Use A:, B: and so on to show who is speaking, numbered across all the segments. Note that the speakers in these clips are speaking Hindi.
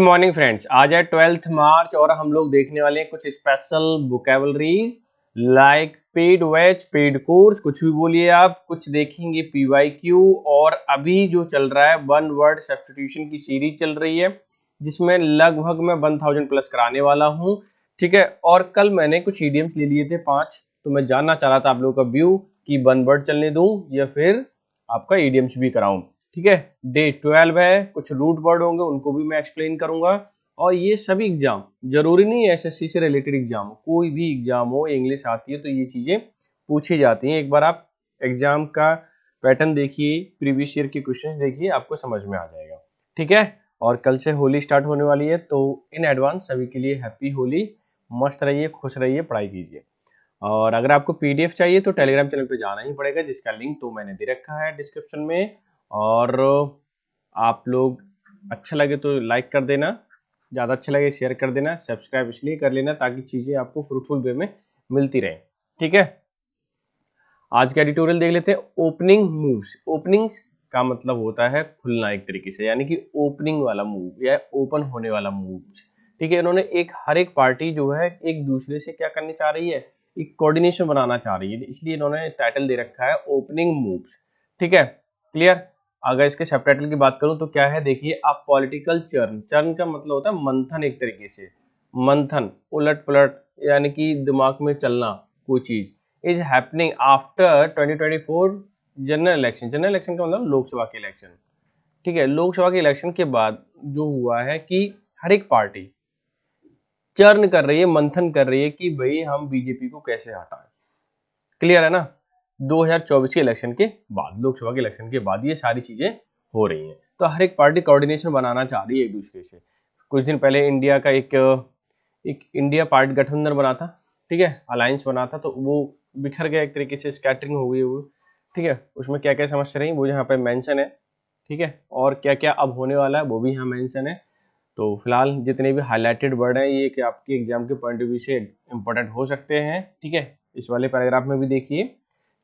A: मॉर्निंग फ्रेंड्स, आज है 12th मार्च और हम लोग देखने वाले हैं कुछ special vocabularies like paid batch, paid course, कुछ भी बोलिए आप। कुछ देखेंगे पीवाईक्यू और अभी जो चल रहा है वन वर्ड सब्स्टिट्यूशन की सीरीज चल रही है जिसमें लगभग मैं 1000 प्लस कराने वाला हूं। ठीक है, और कल मैंने कुछ ईडियम्स ले लिए थे 5, तो मैं जानना चाह रहा था आप लोगों का व्यू कि वन वर्ड चलने दूं या फिर आपका ईडियम्स भी कराऊं। ठीक है, डे 12 है, कुछ रूट वर्ड होंगे उनको भी मैं एक्सप्लेन करूंगा। और ये सभी एग्जाम जरूरी नहीं है एसएससी से रिलेटेड एग्जाम हो, कोई भी एग्जाम हो, इंग्लिश आती है तो ये चीजें पूछी जाती हैं। एक बार आप एग्जाम का पैटर्न देखिए, प्रीवियस ईयर के क्वेश्चंस देखिए, आपको समझ में आ जाएगा। ठीक है, और कल से होली स्टार्ट होने वाली है तो इन एडवांस सभी के लिए हैप्पी होली। मस्त रहिए, खुश रहिए, पढ़ाई कीजिए। और अगर आपको पीडीएफ चाहिए तो टेलीग्राम चैनल पे जाना ही पड़ेगा, जिसका लिंक तो मैंने दे रखा है डिस्क्रिप्शन में। और आप लोग अच्छा लगे तो लाइक कर देना, ज़्यादा अच्छा लगे शेयर कर देना, सब्सक्राइब इसलिए कर लेना ताकि चीज़ें आपको फ्रूटफुल वे में मिलती रहे। ठीक है, आज का एडिटोरियल देख लेते हैं। Opening moves. ओपनिंग्स का मतलब होता है खुलना एक तरीके से, यानी कि ओपनिंग वाला मूव या ओपन होने वाला मूव। ठीक है, इन्होंने हर एक पार्टी जो है एक दूसरे से क्या करनी चाह रही है, एक कोऑर्डिनेशन बनाना चाह रही है, इसलिए इन्होंने टाइटल दे रखा है ओपनिंग मूव्स। ठीक है, क्लियर। अगर इसके सब टाइटल की बात करूं तो क्या है, देखिए, आप पॉलिटिकल चर्न। चर्न का मतलब होता है मंथन, एक तरीके से मंथन, उलट पलट, यानी कि दिमाग में चलना कोई चीज is happening after 2024 general election. General election का मतलब लोकसभा के इलेक्शन। ठीक है, लोकसभा के इलेक्शन के बाद जो हुआ है कि हर एक पार्टी चर्न कर रही है, मंथन कर रही है कि भाई हम बीजेपी को कैसे हटाएं। क्लियर है ना। 2024 के इलेक्शन के बाद, लोकसभा के इलेक्शन के बाद ये सारी चीजें हो रही हैं, तो हर एक पार्टी कोऑर्डिनेशन बनाना चाह रही है एक दूसरे से। कुछ दिन पहले इंडिया का एक इंडिया पार्टी गठबंधन बना था। ठीक है, अलायंस बना था, तो वो बिखर गया एक तरीके से, स्कैटरिंग हो गई वो। ठीक है, उसमें क्या क्या समस्या रही वो यहाँ पे मेंशन है। ठीक है, और क्या क्या अब होने वाला है वो भी यहाँ मेंशन है। तो फिलहाल जितने भी हाईलाइटेड वर्ड हैं ये कि आपके एग्जाम के पॉइंट ऑफ व्यू से इंपॉर्टेंट हो सकते हैं। ठीक है, इस वाले पैराग्राफ में भी देखिए,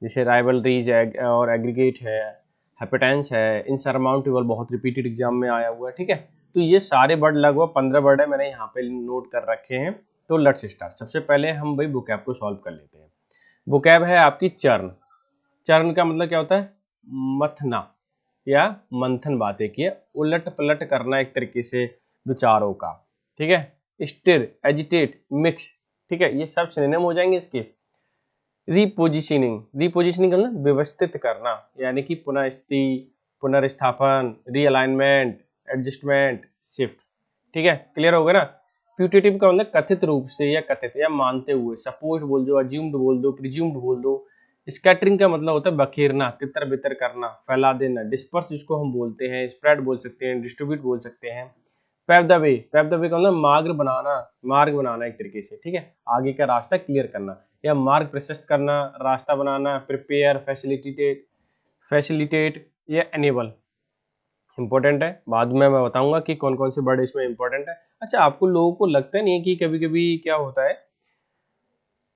A: जैसे राइवलरीज और एग्रीगेट है, हैपेटेंस है, इनसरमाउंटेबल बहुत रिपीटेड एग्जाम में आया हुआ है। ठीक है, तो ये सारे वर्ड लगभग 15 वर्ड है, मैंने यहाँ पे नोट कर रखे हैं। तो लेट्स स्टार्ट। सबसे पहले हम भाई वोकैब को सॉल्व कर लेते हैं। वोकैब है आपकी चर्न। चर्न का मतलब क्या होता है, मथना या मंथन, बातें किए, उलट पलट करना एक तरीके से विचारों का। ठीक है, स्टिर, एजिटेट, मिक्स। ठीक है, ये सब सिनोनिम हो जाएंगे इसके। रिपोजिशनिंग, रिपोजिशनिंग मतलब व्यवस्थित करना, यानी कि पुनः स्थिति, पुनर्स्थापन, रीअलाइनमेंट, एडजस्टमेंट, शिफ्ट। ठीक है, क्लियर हो गया ना। प्यूटेटिव का मतलब कथित रूप से या कथित या मानते हुए, सपोज बोल दो, अज्यूम्ड बोल दो, प्रिज्यूम्ड बोल दो। स्कैटरिंग का मतलब होता है बखेरना, तितर बितर करना, फैला देना। डिस्पर्स जिसको हम बोलते हैं, स्प्रेड बोल सकते हैं, डिस्ट्रीब्यूट बोल सकते हैं। Pave the way, pave the way का मतलब मार्ग बनाना एक तरीके से। ठीक है, आगे का रास्ता क्लियर करना या मार्ग प्रशस्त करना, रास्ता बनाना। प्रिपेयर, फैसिलिटेट या एनेबल। इंपॉर्टेंट है, बाद में मैं बताऊंगा कि कौन कौन से वर्ड इसमें इंपॉर्टेंट है। अच्छा, आपको लोगों को लगता नहीं है कि कभी कभी क्या होता है,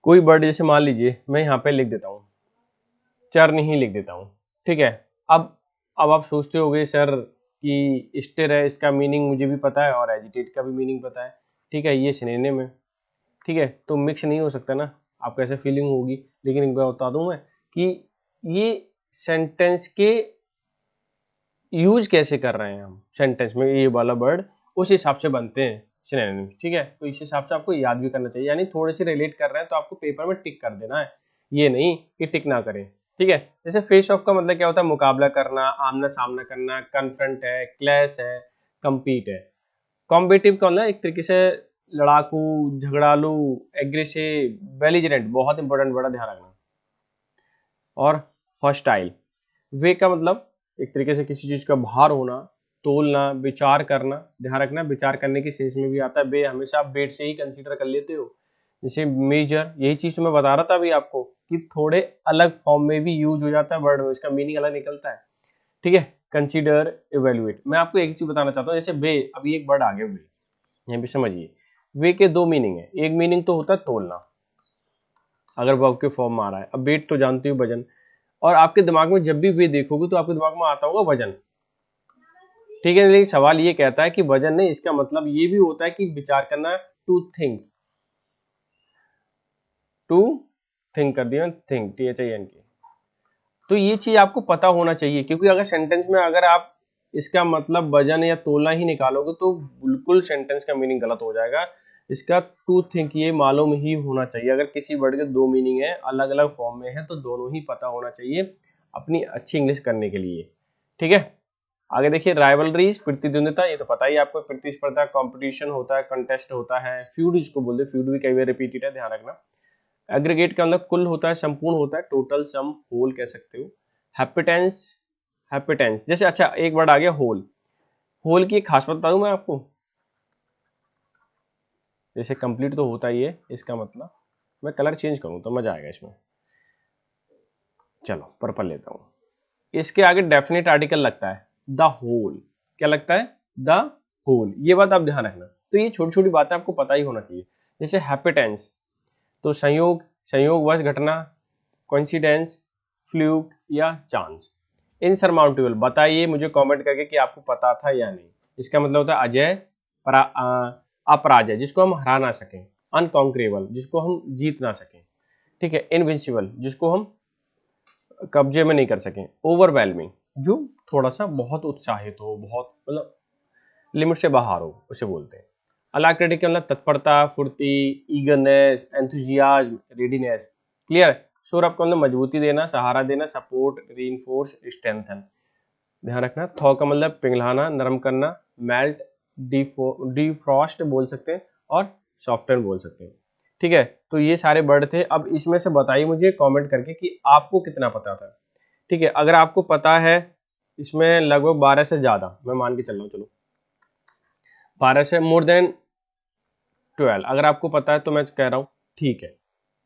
A: कोई वर्ड जैसे मान लीजिए मैं यहाँ पे लिख देता हूँ, चर्न ही लिख देता हूँ। ठीक है, अब आप सोचते होगे सर कि स्टिर है, इसका मीनिंग मुझे भी पता है और एजिटेट का भी मीनिंग पता है। ठीक है, ये सिनोनिम है। ठीक है, तो मिक्स नहीं हो सकता ना, आपको ऐसे फीलिंग होगी। लेकिन एक बार बता दूं मैं कि ये सेंटेंस के यूज कैसे कर रहे हैं हम, सेंटेंस में ये वाला वर्ड उस हिसाब से बनते हैं सिनोनिम। ठीक है, तो इस हिसाब से आपको याद भी करना चाहिए, यानी थोड़े से रिलेट कर रहे हैं तो आपको पेपर में टिक कर देना है, ये नहीं कि टिक ना करें। ठीक है, जैसे फेस ऑफ का मतलब क्या होता है, मुकाबला करना, आमना सामना करना। कन्फ्रंट है, क्लैश है, कम्पीट है। कॉम्पिटिटिव का मतलब एक तरीके से लड़ाकू, झगड़ालू, एग्रेसिव, बेलिजरेंट, बहुत इंपॉर्टेंट वर्ड है, ध्यान रखना। और हॉस्टाइल। वे का मतलब एक तरीके से किसी चीज का भार होना, तोलना, विचार करना। ध्यान रखना, विचार करने की सेंस में भी आता है वे, हमेशा आप वेट से ही कंसीडर कर लेते हो। जैसे मेजर, यही चीज तो मैं बता रहा था अभी आपको कि थोड़े अलग फॉर्म में भी यूज हो जाता है वर्ड में, इसका मीनिंग अलग निकलता है। ठीक है, कंसीडर, इवेल्युएट। मैं आपको एक चीज बताना चाहता हूँ, जैसे वे, अभी एक वर्ड आ गया वे, यहाँ पे समझिए। वे के दो मीनिंग है, एक मीनिंग तो होता है तोलना, अगर वर्ब के फॉर्म में आ रहा है। अब वेट तो जानते हो वजन, और आपके दिमाग में जब भी वे देखोगे तो आपके दिमाग में आता होगा वजन। ठीक है, लेकिन सवाल ये कहता है कि वजन नहीं, इसका मतलब ये भी होता है कि विचार करना, टू थिंक, टू थिंक कर दिया, थिंक, THINK। तो ये चीज आपको पता होना चाहिए, क्योंकि अगर सेंटेंस में अगर आप इसका मतलब वजन या तोलना ही निकालोगे तो बिल्कुल सेंटेंस का मीनिंग गलत हो जाएगा। इसका टू थिंक ये मालूम ही होना चाहिए। अगर किसी वर्ड के दो मीनिंग है, अलग अलग फॉर्म में है, तो दोनों ही पता होना चाहिए अपनी अच्छी इंग्लिश करने के लिए। ठीक है, आगे देखिए, राइवलरीज, प्रतिद्वंदिता, ये तो पता ही आपको, प्रतिस्पर्धा, कंपटीशन होता है, कंटेस्ट होता है, फ्यूड इसको बोलते हैं, फ्यूड भी कई बार रिपीटेड है, ध्यान रखना। एग्रीगेट का मतलब कुल होता है, संपूर्ण होता है, टोटल, सम, होल कह सकते हो। हैप्पीटेंस, हैप्पीटेंस जैसे, अच्छा एक वर्ड आ गया होल, होल की एक खास बात बता दूं मैं आपको, जैसे कंप्लीट तो होता ही है, इसका मतलब मैं कलर चेंज करूं तो मजा आएगा इसमें। चलो पर्पल लेता हूं, इसके आगे डेफिनेट आर्टिकल लगता है, द होल, क्या लगता है, द होल, ये बात आप ध्यान रखना। तो ये छोटी छोटी बातें आपको पता ही होना चाहिए। जैसे हैप्पीटेंस, तो संयोग, संयोगवश घटना, कोइंसिडेंस, फ्लूक या चांस। इनसरमाउंटेबल, बताइए मुझे कमेंट करके कि आपको पता था या नहीं। इसका मतलब होता है अजय, अपराजय, जिसको हम हरा ना सकें। अनकॉन्करेबल, जिसको हम जीत ना सकें। ठीक है, इनविंसिबल, जिसको हम कब्जे में नहीं कर सकें। ओवरवेलमिंग, जो थोड़ा सा बहुत उत्साहित हो, बहुत मतलब लिमिट से बाहर हो, उसे बोलते हैं। अलाक्रेटिक के मतलब तत्परता, फुर्ती, eagerness, enthusiasm, readiness. Clear. Saurabh का मतलब मजबूती देना, सहारा देना, सपोर्ट, रीइंफोर्स, स्ट्रेंथन। ध्यान रखना। थॉ का मतलब पिघलाना, नरम करना, मेल्ट, डिफ्रॉस्ट बोल सकते हैं, और सॉफ्टन बोल सकते हैं। ठीक है, तो ये सारे वर्ड थे। अब इसमें से बताइए मुझे कमेंट करके कि आपको कितना पता था। ठीक है, अगर आपको पता है इसमें लगभग 12 से ज्यादा, मैं मान के चल रहा हूँ, चलो 12 से मोर देन 12 अगर आपको पता है तो मैं कह रहा हूँ ठीक है,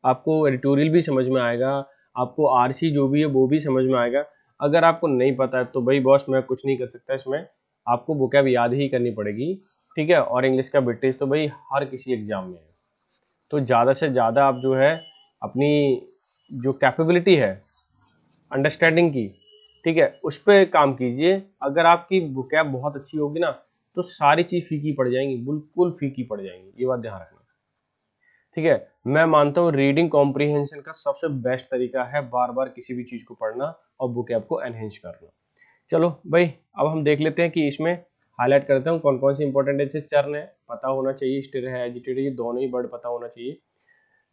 A: आपको एडिटोरियल भी समझ में आएगा, आपको आरसी जो भी है वो भी समझ में आएगा। अगर आपको नहीं पता है तो भाई बॉस मैं कुछ नहीं कर सकता, इसमें आपको वोकैब याद ही करनी पड़ेगी। ठीक है, और इंग्लिश का ब्रिटिश तो भाई हर किसी एग्जाम में है, तो ज़्यादा से ज़्यादा आप जो है अपनी जो कैपेबिलिटी है अंडरस्टैंडिंग की, ठीक है, उस पर काम कीजिए। अगर आपकी वोकैब बहुत अच्छी होगी ना तो सारी चीज़ फीकी पड़ जाएंगी, बिल्कुल फीकी पड़ जाएंगी, ये बात ध्यान रखना। ठीक है, मैं मानता हूँ रीडिंग कॉम्प्रिहेंशन का सबसे बेस्ट तरीका है बार बार किसी भी चीज़ को पढ़ना और वोकैब को एनहेंस करना। चलो भाई, अब हम देख लेते हैं कि इसमें हाईलाइट करता हूँ कौन कौन से इंपॉर्टेंट जैसे चर्न है पता होना चाहिए, स्टिर है, एजिटेड, ये दोनों ही वर्ड पता होना चाहिए।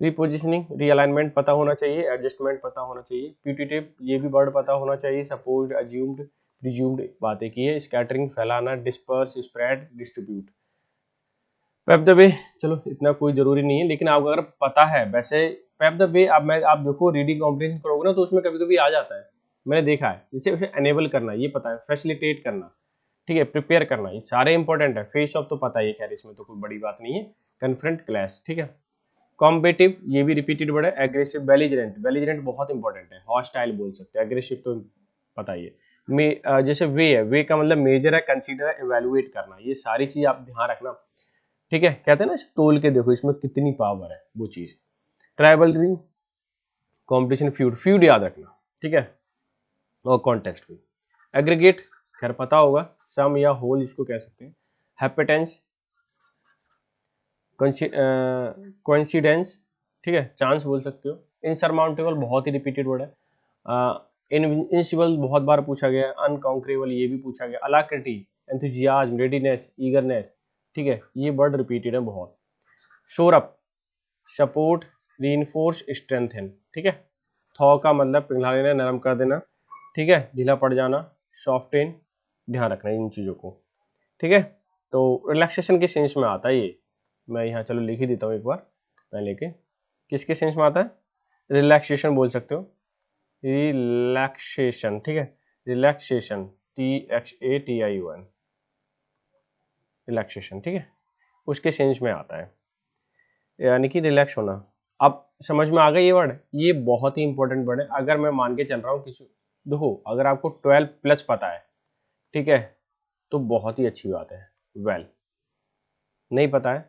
A: रिपोजिशनिंग, रीअलाइनमेंट पता होना चाहिए, एडजस्टमेंट पता होना चाहिए, प्यूटिटिव ये भी वर्ड पता होना चाहिए, सपोज्ड, अज्यूम्ड, प्रिज्यूम्ड बातें की है, स्कैटरिंग फैलाना, disperse, spread, distribute. Pep the way, चलो इतना कोई जरूरी नहीं है, लेकिन आपको अगर पता है वैसे पेप द वे, आप देखो रीडिंग कॉम्प्रिहेंशन करोगे ना तो उसमें कभी कभी आ जाता है, मैंने देखा है, जैसे उसे एनेबल करना ये पता है, फैसिलिटेट करना, ठीक है, प्रिपेयर करना, ये सारे इंपॉर्टेंट है। फेस ऑफ तो पता ही है, खैर इसमें तो कोई बड़ी बात नहीं है। कन्फ्रंट, क्लैश, ठीक है। कॉम्बेटिव ये भी रिपीटेड वर्ड है। एग्रेसिव, बेलिजरेंट, बेलिजरेंट बहुत इंपॉर्टेंट है, हॉस्टाइल बोल सकते हैं, एग्रेसिव तो पता ही है। जैसे वे है, वे का मतलब मेजर है, कंसीडर है, इवेलुएट करना, ये सारी चीज आप ध्यान रखना। ठीक है, कहते हैं ना तोल के देखो इसमें कितनी पावर है वो चीज। ट्राइबल, कॉम्पिटिशन, फ्यूड, फ्यूड याद रखना, ठीक है, और कॉन्टेक्स्ट भी। एग्रीगेट खैर पता होगा, सम या होल इसको कह सकते हैं। हैप्पेटेंस, कोइंसिडेंस, ठीक है, चांस बोल सकते हो। इनसरमाउंटेबल बहुत ही रिपीटेड वर्ड है। इनविंसिबल बहुत बार पूछा गया। अनकॉन्करेबल ये भी पूछा गया। अलाक्रिटी, एंथुजियाज्म, रेडीनेस, ईगरनेस, ठीक है, ये वर्ड रिपीटेड है बहुत। शोरअप, सपोर्ट, रीइंफोर्स, स्ट्रेंथन, ठीक है। थॉ का मतलब पिघला लेना, नरम कर देना, ठीक है, ढीला पड़ जाना, सॉफ्टेन, ध्यान रखना इन चीज़ों को, ठीक है। तो रिलैक्सेशन के सेंस में आता है ये, मैं यहाँ चलो लिख ही देता हूँ एक बार मैं लेके, किसके सेंस में आता है, रिलैक्सेशन बोल सकते हो, रिलैक्सेशन, ठीक है, रिलैक्सेशन, THATION, रिलैक्सेशन, ठीक है, उसके सेंस में आता है, यानी कि रिलैक्स होना। अब समझ में आ गया ये वर्ड, ये बहुत ही इंपॉर्टेंट वर्ड है। अगर मैं मान के चल रहा हूँ किसी, देखो अगर आपको 12+ पता है, ठीक है, तो बहुत ही अच्छी बात है, वेल नहीं पता है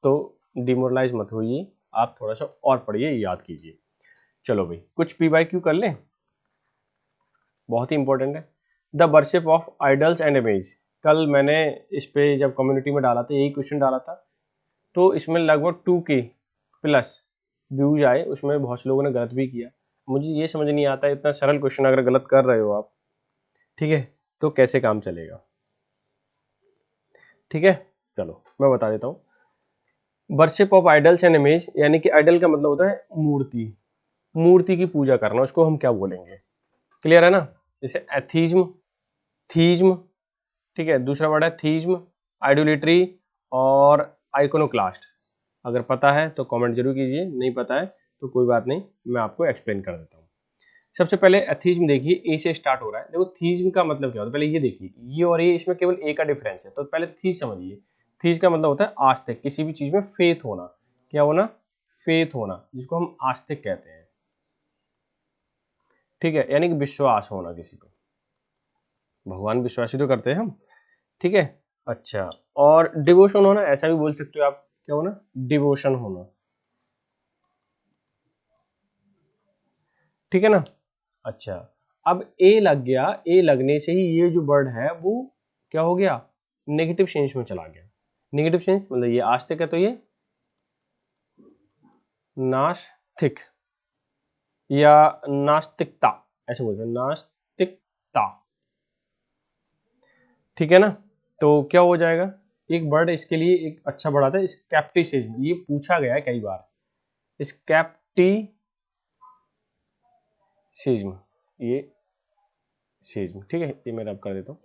A: तो डिमोरलाइज मत होइए, आप थोड़ा सा और पढ़िए, याद कीजिए। चलो भाई कुछ PYQ कर लें, बहुत ही इंपॉर्टेंट है। The worship of idols and image कल मैंने इस पे जब कम्युनिटी में डाला था, यही क्वेश्चन डाला था, तो इसमें लगभग 2K प्लस व्यूज आए। उसमें बहुत से लोगों ने गलत भी किया। मुझे ये समझ नहीं आता, इतना सरल क्वेश्चन अगर गलत कर रहे हो आप, ठीक है, तो कैसे काम चलेगा। ठीक है, चलो मैं बता देता हूँ। Worship of idols and image, यानी कि आइडल का मतलब होता है मूर्ति, मूर्ति की पूजा करना, उसको हम क्या बोलेंगे। क्लियर है ना। जैसे एथीज्म, थीज्म, ठीक है, दूसरा वर्ड है थीज्म, आइडोलिट्री और आइकोनोक्लास्ट। अगर पता है तो कमेंट जरूर कीजिए, नहीं पता है तो कोई बात नहीं, मैं आपको एक्सप्लेन कर देता हूँ। सबसे पहले एथीज्म देखिए, ए से स्टार्ट हो रहा है। देखो थीज्म का मतलब क्या होता है, पहले ये देखिए, ये और ये इसमें केवल ए का डिफरेंस है। तो पहले थीज समझिए। थीज का मतलब होता है आस्तिक, किसी भी चीज में फेथ होना। क्या होना, फेथ होना, जिसको हम आस्तिक कहते हैं। ठीक है, यानी कि विश्वास होना किसी पे, भगवान विश्वासी तो करते हैं हम। ठीक है, अच्छा, और डिवोशन होना, ऐसा भी बोल सकते हो आप, क्या होना, डिवोशन होना। ठीक है ना। अच्छा, अब ए लग गया, ए लगने से ही ये जो वर्ड है वो क्या हो गया, नेगेटिव सेंस में चला गया। नेगेटिव सेंस मतलब ये आस्तिक है तो ये नास्तिक या नास्तिकता, ऐसे बोलते हैं, नास्तिकता। ठीक है ना। तो क्या हो जाएगा, एक वर्ड इसके लिए एक अच्छा वर्ड आता है स्केप्टिसिज्म। ये पूछा गया है कई बार, स्केप्टिसिज्म, ये सिज्म। ठीक है, ये मैं रब कर देता हूँ।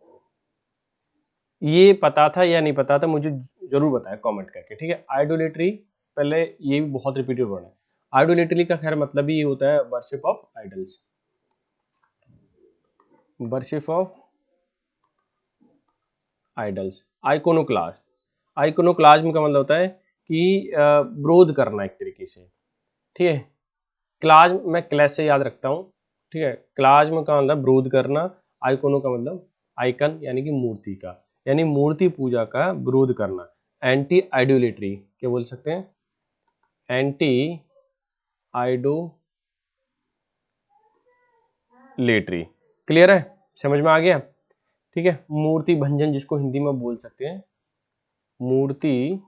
A: ये पता था या नहीं पता था, मुझे जरूर बताया कमेंट करके। ठीक है, आइडोलेट्री, पहले ये भी बहुत रिपीटेड वर्ड है। आइडोलेट्री का खैर मतलब ही ये होता है worship of idols, worship of idols. Iconoclast, iconoclasm का मतलब होता है कि विरोध करना एक तरीके से। ठीक है, क्लाज्म मैं क्लैश से याद रखता हूँ। ठीक है, क्लाज्म का मतलब विरोध करना, आइकोनो का मतलब आइकन यानी कि मूर्ति का, यानी मूर्ति पूजा का विरोध करना। एंटी आइडोलेट्री क्या बोल सकते हैं, एंटी आइडोलेट्री। क्लियर है, समझ में आ गया। ठीक है, मूर्ति भंजन जिसको हिंदी में बोल सकते हैं, मूर्ति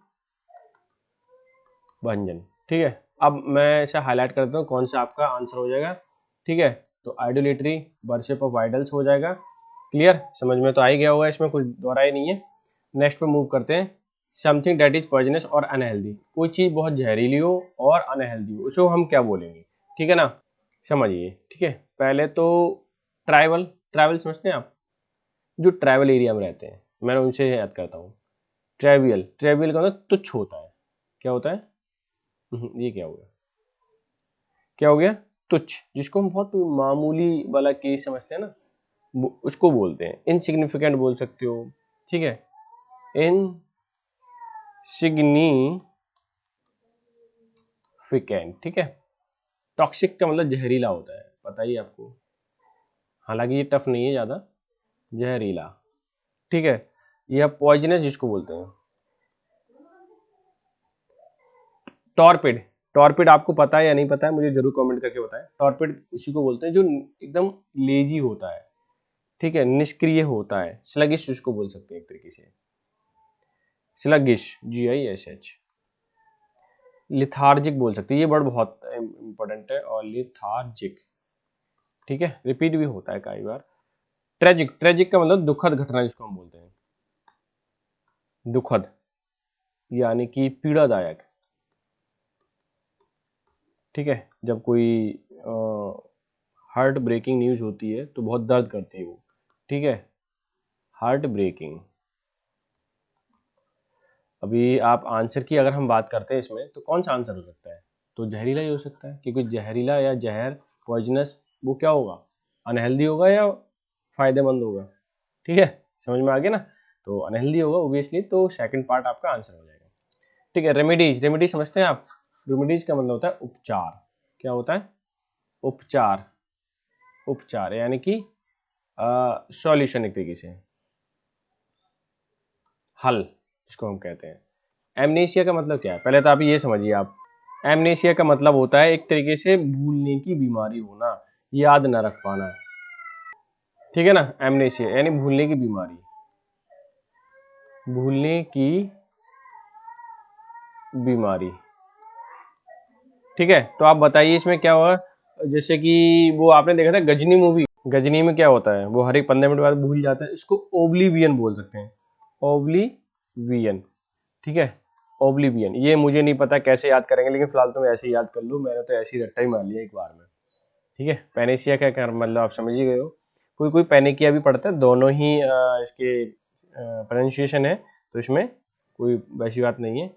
A: भंजन। ठीक है, अब मैं इसे हाईलाइट करता हूँ कौन सा आपका आंसर हो जाएगा। ठीक है, तो आइडोलेट्री, वर्शिप ऑफ आइडल्स हो जाएगा। क्लियर, समझ में तो आ ही गया होगा, इसमें कुछ दोहराई नहीं है। नेक्स्ट पे मूव करते हैं। समथिंग दैट इज पॉइजनस और अनहेल्दी, कोई चीज बहुत जहरीली हो और अनहेल्दी हो, उसको हम क्या बोलेंगे। ठीक है ना, समझिए। ठीक है, पहले तो ट्राइबल, ट्राइबल समझते हैं आप, जो ट्राइबल एरिया में रहते हैं, मैं उनसे याद करता हूँ। ट्राइवियल, ट्राइवियल का मतलब तुच्छ होता है। क्या होता है, ये क्या हो गया, क्या हो गया, तुच्छ, जिसको हम बहुत मामूली वाला केस समझते हैं ना, उसको बोलते हैं। इनसिग्निफिकेंट बोल सकते हो। ठीक है, इनसिग्निफिकेंट। ठीक है, टॉक्सिक का मतलब जहरीला होता है, पता ही आपको, हालांकि ये टफ नहीं है ज्यादा, जहरीला। ठीक है, यह पॉइजनस जिसको बोलते हैं, टॉर्पिड। टॉर्पिड आपको पता है या नहीं पता है, मुझे जरूर कमेंट करके बताएं। टॉर्पिड उसी को बोलते हैं जो एकदम लेजी होता है। ठीक है, निष्क्रिय होता है। स्लगिश उसको बोल सकते हैं एक तरीके से, स्लगिश, GISH। लिथार्जिक बोल सकते हैं, ये वर्ड बहुत इंपॉर्टेंट है, और लिथार्जिक। ठीक है, रिपीट भी होता है कई बार। ट्रेजिक, ट्रेजिक का मतलब दुखद घटना जिसको हम बोलते हैं, दुखद यानी कि पीड़ादायक। ठीक है, जब कोई हार्ट ब्रेकिंग न्यूज होती है तो बहुत दर्द करती है वो। ठीक है, हार्ट ब्रेकिंग। अभी आप आंसर की अगर हम बात करते हैं इसमें, तो कौन सा आंसर हो सकता है, तो जहरीला ही हो सकता है, क्योंकि जहरीला या जहर, पॉइजनस, वो क्या होगा, अनहेल्दी होगा या फायदेमंद होगा। ठीक है, समझ में आ गया ना, तो अनहेल्दी होगा ओबियसली, तो सेकंड पार्ट आपका आंसर हो जाएगा। ठीक है, रेमेडीज, रेमेडीज समझते हैं आप। रेमेडीज का मतलब होता है उपचार। क्या होता है, उपचार, उपचार यानी कि सॉल्यूशन, एक तरीके से हल, जिसको हम कहते हैं। एमनेशिया का मतलब क्या है, पहले तो आप ये समझिए। आप, एमनेशिया का मतलब होता है एक तरीके से भूलने की बीमारी होना, याद न रख पाना। ठीक है ना, एमनेशिया यानी भूलने की बीमारी। भूलने की बीमारी। ठीक है, तो आप बताइए इसमें क्या होगा। जैसे कि वो आपने देखा था गजनी मूवी, गजनी में क्या होता है, वो हर एक 15 मिनट बाद भूल जाता है। इसको ओब्लिवियन बोल सकते हैं, ओब्लिवियन। ठीक है, ओब्लिवियन। ये मुझे नहीं पता कैसे याद करेंगे, लेकिन फिलहाल तो मैं ऐसे ही याद कर लूँ, मैंने तो ऐसे ही रट्टा ही मार लिया एक बार में। ठीक है, पेनिसिया क्या क्या मतलब आप समझ ही गए हो। कोई कोई पेनिकिया भी पढ़ता है, दोनों ही इसके प्रोनाउंसिएशन है, तो इसमें कोई वैसी बात नहीं है।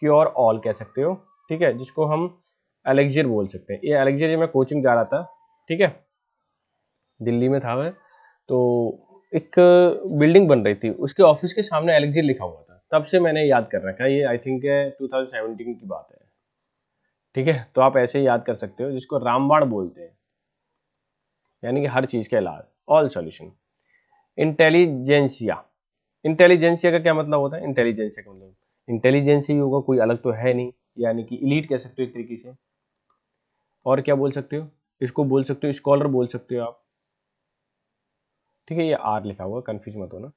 A: क्योर ऑल कह सकते हो। ठीक है, जिसको हम एलेक्जियर बोल सकते हैं। ये एलेक्जियर मैं कोचिंग जा रहा था, ठीक है, दिल्ली में था मैं, तो एक बिल्डिंग बन रही थी, उसके ऑफिस के सामने एलेक्जियर लिखा हुआ था। तब से मैंने याद कर रखा है, ये आई थिंक 2017 की बात है। ठीक है, तो आप ऐसे ही याद कर सकते हो, जिसको रामबाण बोलते हैं, यानी कि हर चीज का इलाज, ऑल सॉल्यूशन। इंटेलिजेंसिया, इंटेलिजेंसिया का क्या मतलब होता है? इंटेलिजेंसिया का मतलब इंटेलिजेंस ही होगा, कोई अलग तो है नहीं, यानी कि इलीट कह सकते हो एक तरीके से। और क्या बोल सकते हो? इसको बोल सकते हो स्कॉलर बोल सकते हो आप। ठीक है, ये आर लिखा हुआ, कंफ्यूज मत होना।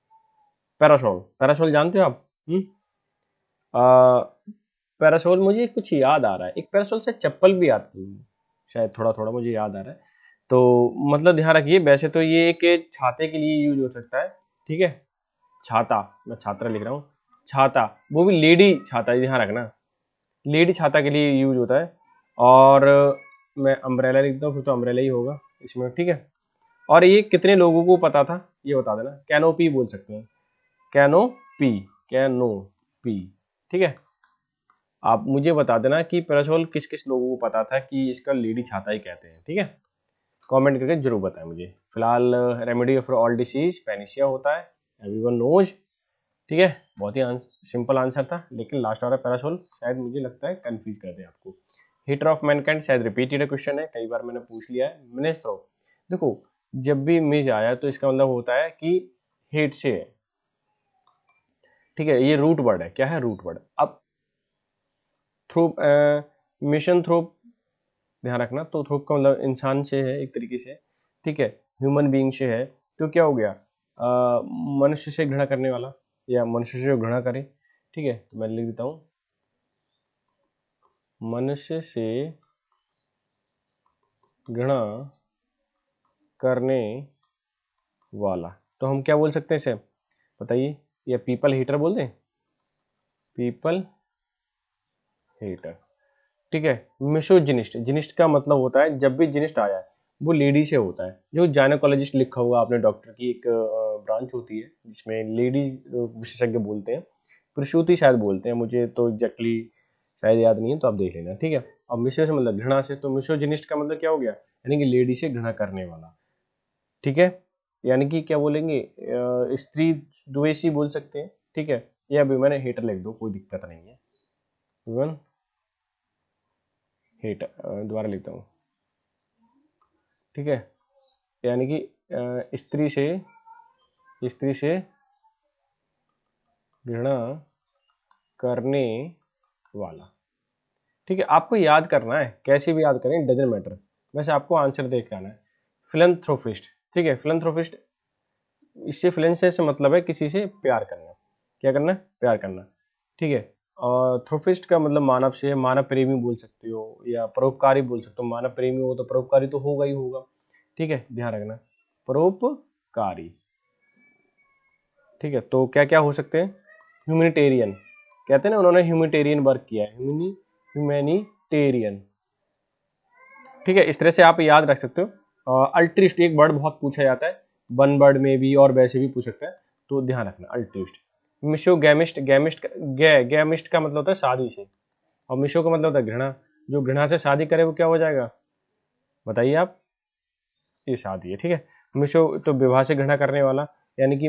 A: पैरासोल, पैरासोल जानते हो आप? पैरासोल, मुझे कुछ याद आ रहा है, एक पैरासोल से चप्पल भी आती है शायद, थोड़ा थोड़ा मुझे याद आ रहा है। तो मतलब ध्यान रखिए, वैसे तो ये एक छाते के लिए यूज हो सकता है। ठीक है, छाता, मैं छात्रा लिख रहा हूँ, छाता, वो भी लेडी छाता, ध्यान रखना, लेडी छाता के लिए यूज होता है। और मैं अम्ब्रेला लिखता हूँ, फिर तो अम्ब्रेला ही होगा इसमें। ठीक है, और ये कितने लोगों को पता था ये बता देना। कैनोपी बोल सकते हैं, कैनोपी, कैनोपी। ठीक है, आप मुझे बता देना कि पैरासोल किस किस लोगों को पता था कि इसका लेडी छाता ही कहते हैं। ठीक है, कमेंट करके जरूर बताएं मुझे। फिलहाल रेमेडी फॉर ऑल डिसीज पेनिसिया होता है, एवरीवन नोज। ठीक है, बहुत ही सिंपल आंसर था, लेकिन लास्ट वाला पैरासोल शायद मुझे लगता है कंफ्यूज कर दे आपको। हीटर ऑफ मैनकाइंड शायद रिपीटेड क्वेश्चन है, कई बार मैंने पूछ लिया है। मिनेस थ्रो, देखो जब भी मिज आया तो इसका मतलब होता है कि हेट से है। ठीक है, ये रूट वर्ड है, क्या है? Root word. अब थ्रो, मिशन थ्रो, ध्यान रखना, तो थ्रोप का मतलब इंसान से है एक तरीके से। ठीक है, ह्यूमन बीइंग से है, तो क्या हो गया? मनुष्य से घृणा करने वाला, या मनुष्य से जो घृणा करे। ठीक है, तो मैं लिख देता हूँ, मनुष्य से घृणा करने वाला, तो हम क्या बोल सकते हैं इसे, बताइए? या पीपल हीटर बोल दें, पीपल हीटर। ठीक है, मिसोजिनिस्ट, जिनिस्ट का मतलब होता है, जब भी जिनिस्ट आया है वो लेडी से होता है। जो जाइनेकोलॉजिस्ट लिखा हुआ आपने, डॉक्टर की एक ब्रांच होती है जिसमें लेडी विशेषज्ञ बोलते हैं, प्रसूति शायद बोलते हैं, मुझे तो एग्जैक्टली शायद याद नहीं है, तो आप देख लेना। ठीक है, अब मिसो से मतलब घृणा से, तो मिसोजिनिस्ट का मतलब क्या हो गया, यानी कि लेडी से घृणा करने वाला। ठीक है, यानी कि क्या बोलेंगे, स्त्री द्वेषी बोल सकते हैं। ठीक है, या भी मैंने हेटर लिख दो, कोई दिक्कत नहीं है। वन हेटर, दोबारा लिखता हूँ। ठीक है, यानी कि स्त्री से घृणा करने वाला। ठीक है, आपको याद करना है, कैसे भी याद करें डजंट मैटर, वैसे आपको आंसर देख के आना है। फिलैंथ्रोपिस्ट, ठीक है, फिलैंथ्रोपिस्ट, इससे फिलेंसे से मतलब है किसी से प्यार करना। क्या करना? प्यार करना। ठीक है, और थ्रोफिस्ट का मतलब मानव से, मानव प्रेमी बोल सकते हो, या परोपकारी बोल सकते हो। मानव प्रेमी हो तो परोपकारी तो होगा ही होगा। ठीक है, ध्यान रखना, परोपकारी। ठीक है, तो क्या क्या हो सकते हैं? ह्यूमैनिटेरियन, कहते हैं ना उन्होंने ह्यूमैनिटेरियन वर्क किया है, ह्यूमैनिटेरियन। ठीक है, इस तरह से आप याद रख सकते हो। अल्ट्रिस्ट, एक वर्ड बहुत पूछा जाता है, वन वर्ड में भी और वैसे भी पूछ सकता है, तो ध्यान रखना अल्ट्रिस्ट। मिशोगैमिस्ट, गैमिस्ट का मतलब होता है शादी से, और मिशो का मतलब होता है घृणा। जो घृणा से शादी करे वो क्या हो जाएगा, बताइए आप? ये शादी है। ठीक है, मिशो तो विवाह से घृणा करने वाला, यानी कि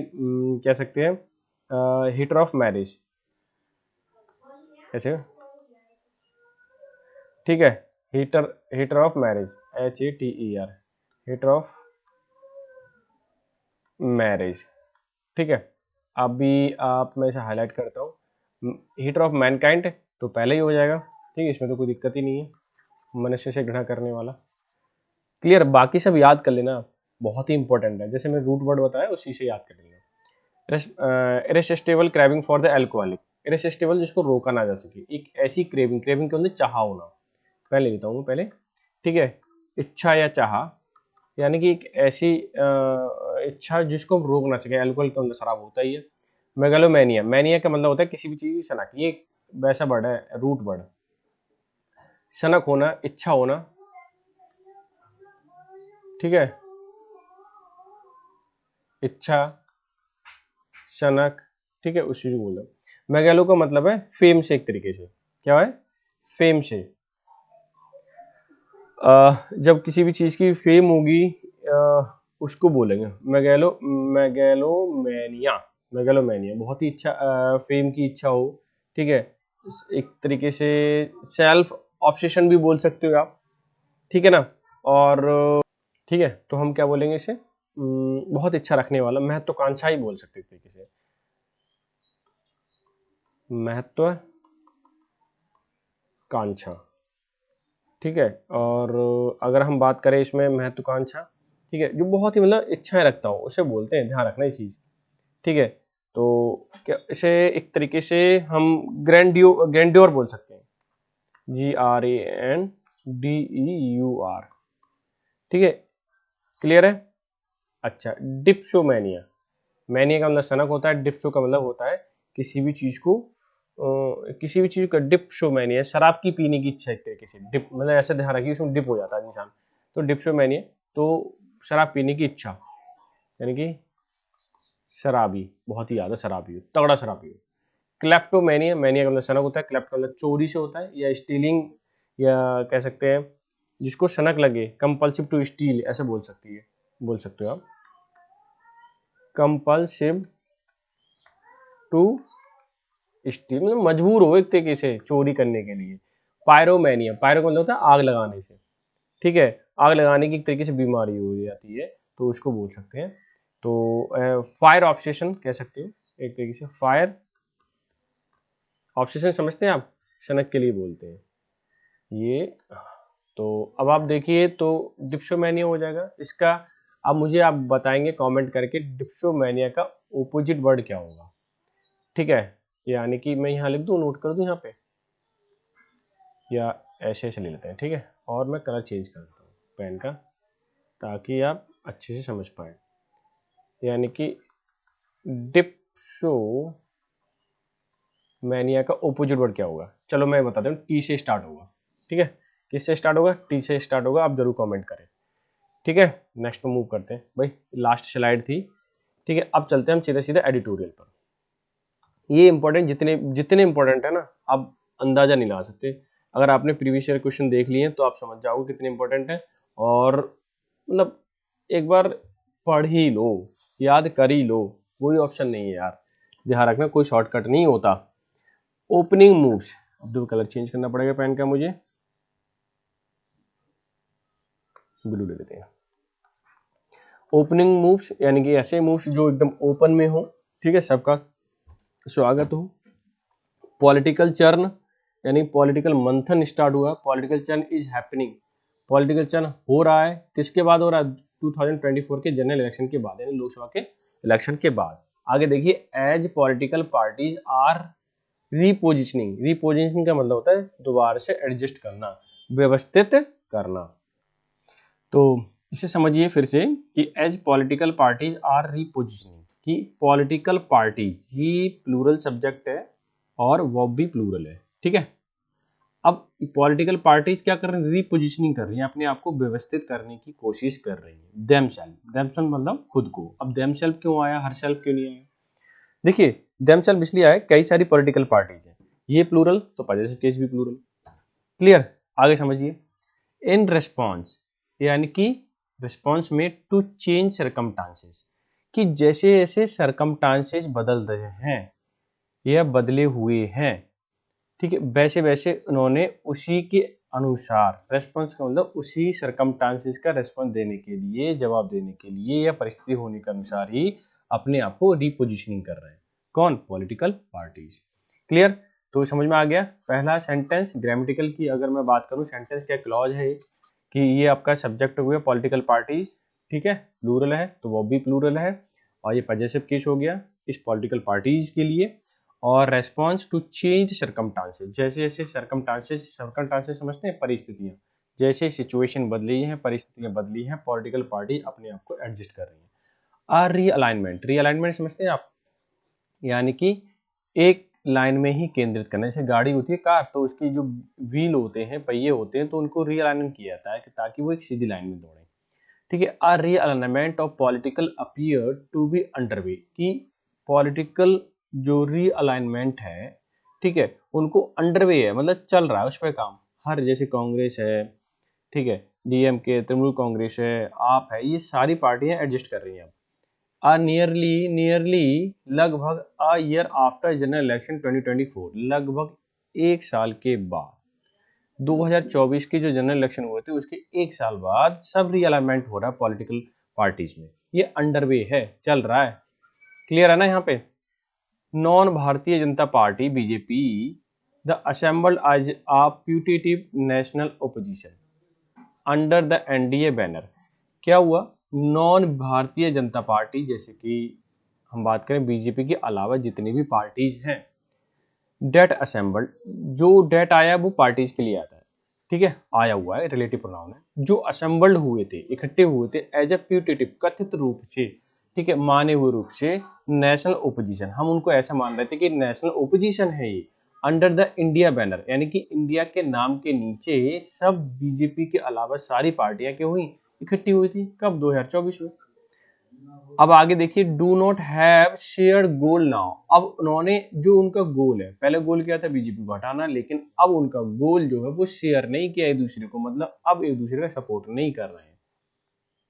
A: कह सकते हैं हीटर ऑफ मैरिज, ऐसे। ठीक है, heater, heater of marriage, HATER, heater of marriage. ठीक है, अभी आप मैं इसे हाईलाइट करता हूँ, हीटर ऑफ मैनकाइंड तो पहले ही हो जाएगा। ठीक है, इसमें तो कोई दिक्कत ही नहीं है, मनुष्य से घृणा करने वाला। क्लियर, बाकी सब याद कर लेना, बहुत ही इंपॉर्टेंट है, जैसे मैं रूट वर्ड बताया उसी से याद कर लेना। Irresistible craving for the alcoholic, irresistible जिसको रोका ना जा सके, एक ऐसी क्रेविंग, क्रेविंग के अंदर चाह होना, पहले लेता हूँ पहले, ठीक है, इच्छा या चाह, यानी कि एक ऐसी इच्छा जिसको हम रोक ना सके, अल्कोहल के अंदर शराब होता ही है। मेगालोमैनिया, मैनिया का मतलब होता है किसी भी चीज की सनक, ये वैसा वर्ड है, रूट वर्ड, सनक होना, इच्छा होना, ठीक है, इच्छा, सनक, ठीक है, उस चीज को बोल रहा हूं। मेगालो का मतलब है फेम से, एक तरीके से क्या है, फेम से। जब किसी भी चीज की फेम होगी उसको बोलेंगे मेगैलोमैनिया, मेगैलोमैनिया, बहुत ही इच्छा, फेम की इच्छा हो, ठीक है, एक तरीके से सेल्फ ऑब्सेशन भी बोल सकते हो आप, ठीक है ना। और ठीक है, तो हम क्या बोलेंगे इसे, बहुत इच्छा रखने वाला, महत्वाकांक्षा ही बोल सकते हैं एक तरीके से, महत्वाकांक्षा, ठीक है। और अगर हम बात करें इसमें महत्वाकांक्षा, ठीक है, जो बहुत ही मतलब इच्छाएं रखता हो उसे बोलते हैं, ध्यान रखना इस चीज, ठीक है। तो क्या इसे एक तरीके से हम ग्रैंड्योर बोल सकते हैं, GRANDEUR, ठीक है, क्लियर है। अच्छा, डिप्सोमैनिया, मैनिया का मतलब सनक होता है, डिप्सो का मतलब होता है किसी भी चीज को, किसी भी चीज का, डिप्सोमैनिया शराब की पीने की इच्छा, एक तरीके से डिप मतलब ऐसे ध्यान रखिए उसमें डिप हो जाता है इंसान, तो डिप्सोमैनिया, तो शराब पीने की इच्छा, यानी कि शराबी, बहुत ही ज्यादा शराबी हो, तगड़ा शराबी हो। क्लेप्टोमैनिया, मैनिया का मतलब सनक होता है, क्लेप्ट का मतलब चोरी से होता है, या स्टीलिंग, या कह सकते हैं जिसको सनक लगे, कंपल्सिव टू स्टील ऐसे बोल सकती है, बोल सकते हो आप, कंपल्सिव टू स्टील मतलब मजबूर हो एक तरीके से चोरी करने के लिए। पायरोमैनिया, पायरो का मतलब होता है आग लगाने से, ठीक है, आग लगाने की एक तरीके से बीमारी हो जाती है, तो उसको बोल सकते हैं। तो फायर ऑब्सेशन कह सकते हो एक तरीके से, फायर ऑब्सेशन समझते हैं आप, सनक के लिए बोलते हैं ये। तो अब आप देखिए, तो डिप्सोमैनिया हो जाएगा इसका। अब मुझे आप बताएंगे कमेंट करके डिप्सोमैनिया का ओपोजिट वर्ड क्या होगा, ठीक है, यानी कि मैं यहाँ लिख दूँ, नोट कर दूँ यहाँ पे, या ऐसे ऐसे ले लेते हैं, ठीक है, और मैं कलर चेंज कर देता हूँ पेन का, ताकि आप अच्छे से समझ पाए, यानी कि डिप्सोमैनिया का ओपोजिट वर्ड क्या होगा, चलो मैं बताता हूँ, टी से स्टार्ट होगा, ठीक है, किससे स्टार्ट होगा, टी से स्टार्ट होगा, आप जरूर कमेंट करें, ठीक है। नेक्स्ट मूव करते हैं भाई, लास्ट स्लाइड थी, ठीक है, अब चलते हैं हम सीधे सीधे एडिटोरियल पर। ये इंपॉर्टेंट, जितने जितने इंपॉर्टेंट है ना, आप अंदाजा नहीं लगा सकते, अगर आपने प्रीवियस ईयर क्वेश्चन देख लिए तो आप समझ जाओगे कितने इंपॉर्टेंट है, और मतलब एक बार पढ़ ही लो, याद कर ही लो, कोई ऑप्शन नहीं है यार, ध्यान रखना कोई शॉर्टकट नहीं होता। ओपनिंग मूव्स, अब दो कलर चेंज करना पड़ेगा पेन का मुझे, ब्लू ले लेते हैं। ओपनिंग मूव्स यानी कि ऐसे मूव्स जो एकदम ओपन में हो, ठीक है, सबका स्वागत हो। पॉलिटिकल चर्न, यानी पॉलिटिकल मंथन स्टार्ट हुआ, political churn is happening, political churn हो रहा है, किसके बाद हो रहा है, 2024 के जनरल इलेक्शन के बाद, यानी लोकसभा के इलेक्शन के बाद। आगे देखिए, as political parties are repositioning, repositioning का मतलब होता है दोबारा से एडजस्ट करना, व्यवस्थित करना। तो इसे समझिए फिर से कि as political parties are repositioning, कि पॉलिटिकल पार्टीज, ये प्लूरल सब्जेक्ट है और वर्ब भी प्लूरल है, ठीक है। अब पॉलिटिकल पार्टीज क्या कर रही है, रीपोजिशनिंग कर रही है, अपने आप को व्यवस्थित करने की कोशिश कर रही है। देमसेल्फ मतलब खुद को, अब देमसेल्फ क्यों आया, हर सेल्फ क्यों नहीं आया, देखिए देमसेल्फ इसलिए आया, कई सारी पॉलिटिकल पार्टीज है, ये प्लूरल तो पॉजिटिव केस भी प्लूरल, क्लियर। आगे समझिए, इन रेस्पॉन्स, यानी कि रिस्पॉन्स में टू चेंज सरकमस्टांसेस, कि जैसे जैसे सरकमस्टांसेस बदल रहे हैं या बदले हुए हैं, ठीक है, वैसे वैसे उन्होंने उसी के अनुसार, रेस्पॉन्स का मतलब उसी सरकमस्टांसेस का रेस्पॉन्स देने के लिए, जवाब देने के लिए, या परिस्थिति होने के अनुसार ही अपने आप को रिपोजिशनिंग कर रहे हैं, कौन, पॉलिटिकल पार्टीज, क्लियर। तो समझ में आ गया। पहला सेंटेंस ग्रामेटिकल की अगर मैं बात करूं, सेंटेंस क्या क्लॉज है कि ये आपका सब्जेक्ट हो गया पॉलिटिकल पार्टीज, ठीक है, प्लूरल है तो वो भी प्लूरल है, और ये पॉजेसिव केस हो गया, इस पॉलिटिकल पार्टीज के लिए। और रेस्पॉन्स टू चेंज सर्कमस्टांसेस, जैसे जैसे सर्कमस्टांसेस समझते हैं, परिस्थितियां, जैसे सिचुएशन बदली है, परिस्थितियां बदली हैं, पॉलिटिकल पार्टी अपने आप को एडजस्ट कर रही है। रीअलाइनमेंट, रीअलाइनमेंट समझते हैं आप, यानी कि एक लाइन में ही केंद्रित करना। जैसे गाड़ी होती है कार, तो उसकी जो व्हील होते हैं, पहिए होते हैं, तो उनको रीअलाइनमेंट किया जाता है ताकि वो एक सीधी लाइन में दौड़े। ठीक है, a realignment of political appear to be underway, कि पॉलिटिकल जो रीअलाइनमेंट है, ठीक है, उनको अंडरवे है, मतलब चल रहा है उस पर काम। हर जैसे कांग्रेस है, ठीक है, डीएमके, तृणमूल कांग्रेस है, आप है, ये सारी पार्टियां एडजस्ट कर रही हैं। नियरली लगभग a year after general election 2024, लगभग एक साल के बाद 2024 के जो जनरल इलेक्शन हुए थे उसके एक साल बाद सब रीअलाइनमेंट हो रहा है पॉलिटिकल पार्टीज में। ये अंडरवे है, चल रहा है। क्लियर है ना यहाँ पे। Non Bharatiya Janata Party BJP the assembled as a putative national opposition under the NDA banner. क्या हुआ, नॉन भारतीय जनता पार्टी, जैसे कि हम बात करें बीजेपी के अलावा जितनी भी पार्टीज हैं, डेट असेंबल्ड, जो डेट आया वो पार्टीज के लिए आता है, ठीक है, आया हुआ है, रिलेटिव प्रोनाउन है, जो असेंबल्ड हुए थे, इकट्ठे हुए थे एज ए प्यूटेटिव, कथित रूप से, ठीक है, माने हुए रूप से नेशनल ओपोजिशन, हम उनको ऐसा मान रहे थे कि नेशनल ओपोजिशन है ये, अंडर द इंडिया बैनर, यानी कि इंडिया के नाम के नीचे सब बीजेपी के अलावा सारी पार्टियां क्या हुई, इकट्ठी हुई थी। कब, 2024 में। अब आगे देखिए, do not have shared goal now. अब उन्होंने जो उनका गोल है, पहले गोल क्या था, बीजेपी को हटाना, लेकिन अब उनका गोल जो है वो शेयर नहीं किया एक दूसरे को, मतलब अब एक दूसरे का सपोर्ट नहीं कर रहे हैं।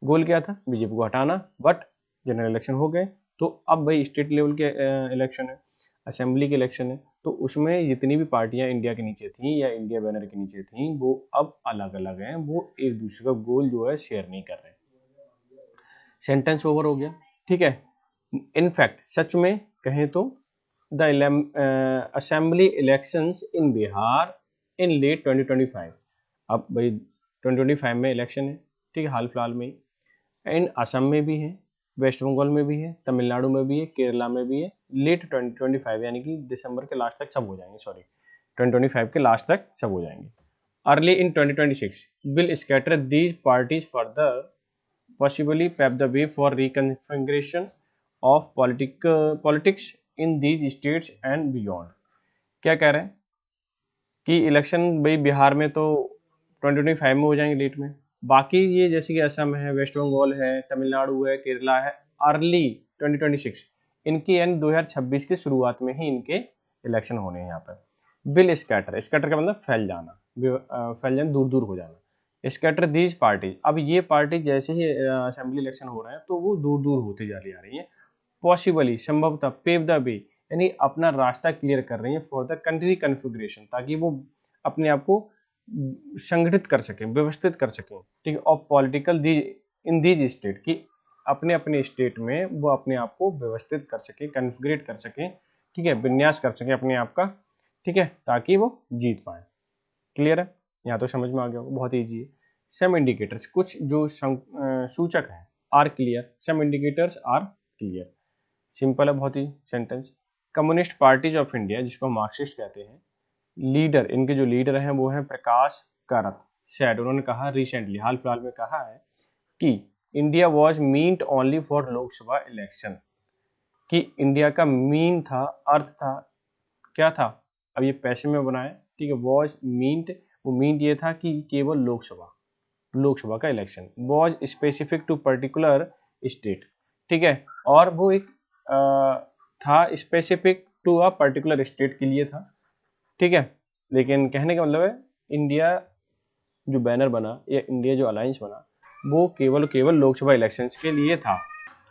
A: गोल क्या था, बीजेपी को हटाना, बट जनरल इलेक्शन हो गए, तो अब भाई स्टेट लेवल के इलेक्शन है, असेंबली के इलेक्शन है, तो उसमें जितनी भी पार्टियां इंडिया के नीचे थी या इंडिया बैनर के नीचे थी, वो अब अलग अलग हैं, वो एक दूसरे का गोल जो है शेयर नहीं कर रहे हैं। सेंटेंस ओवर हो गया, ठीक है। इनफैक्ट, सच में कहें तो the assembly elections in Bihar in late 2025, अब भाई 2025 में इलेक्शन है, ठीक है, हाल फिलहाल में ही। इन असम में भी है, वेस्ट बंगाल में भी है, तमिलनाडु में भी है, केरला में भी है, लेट 2025, यानी कि दिसंबर के लास्ट तक सब हो जाएंगे, सॉरी 2025 के लास्ट तक सब हो जाएंगे। Early in 2026 will scatter these parties further, possibly pave the way for reconfiguration of politics in these states and beyond। क्या कह रहे हैं कि इलेक्शन भाई बिहार में तो 2025 में हो जाएंगे, लेट में, बाकी ये जैसे कि असम है, वेस्ट बंगाल है, तमिलनाडु है, केरला है, अर्ली 2026, इनके यानी 2026 की शुरुआत में ही इनके इलेक्शन होने हैं यहाँ पर। बिल स्कैटर, स्कैटर का मतलब फैल जाना, फैल जाना, दूर दूर हो जाना। स्कैटर दीज पार्टी, अब ये पार्टी जैसे ही असेंबली इलेक्शन हो रहे हैं तो वो दूर दूर होते जा रही है। पॉसिबली, संभवतः, पेव द वे, यानी अपना रास्ता क्लियर कर रही है फॉर द कंट्री कन्फिग्रेशन, ताकि वो अपने आप को संगठित कर सकें, व्यवस्थित कर सकें, ठीक है, और पॉलिटिकल इन दीज स्टेट, की अपने अपने स्टेट में वो अपने आप को व्यवस्थित कर सके, कन्फिग्रेट कर सकें, ठीक है, विन्यास कर सकें अपने आप का, ठीक है, ताकि वो जीत पाए। क्लियर है, यहाँ तो समझ में आ गया, बहुत ईजी है। सम इंडिकेटर्स, कुछ जो सूचक है, are clear, some indicators are clear, simple है बहुत ही sentence. Communist parties of India, जिसको मार्क्सिस्ट कहते हैं, लीडर, इनके जो लीडर हैं वो हैं प्रकाश कारत, सेड, उन्होंने कहा रिसेंटली, हाल फिलहाल में कहा है कि India was meant only for Lok Sabha election, कि इंडिया का मीन था, अर्थ था, क्या था, अब ये पैसे में बनाए, ठीक है, वॉज मीन्ट, वो मीन्ट ये था कि केवल लोकसभा का election, was specific to particular state, ठीक है, और वो एक था specific to a particular state के लिए था, ठीक है, लेकिन कहने का मतलब है इंडिया जो बैनर बना या इंडिया जो अलायंस बना वो केवल लोकसभा इलेक्शंस के लिए था।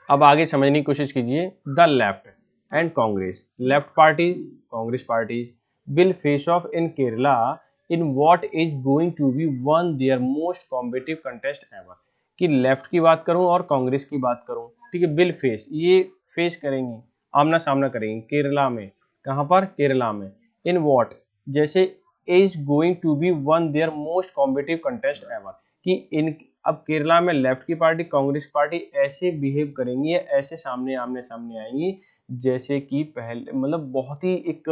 A: अब आगे समझने की कोशिश कीजिए। The left and Congress, left parties, Congress parties will face off in Kerala in what is going to be one their most competitive contest ever, कि लेफ्ट की बात करूं और कांग्रेस की बात करूं, ठीक है, विल फेस, ये फेस करेंगी, आमना सामना करेंगी केरला में, कहां पर, केरला में, इन व्हाट, जैसे is going to be one their most competitive contest ever, कि इन, अब केरला में लेफ्ट की पार्टी, कांग्रेस पार्टी ऐसे बिहेव करेंगी, ऐसे सामने आमने सामने आएंगी जैसे कि पहले मतलब बहुत ही एक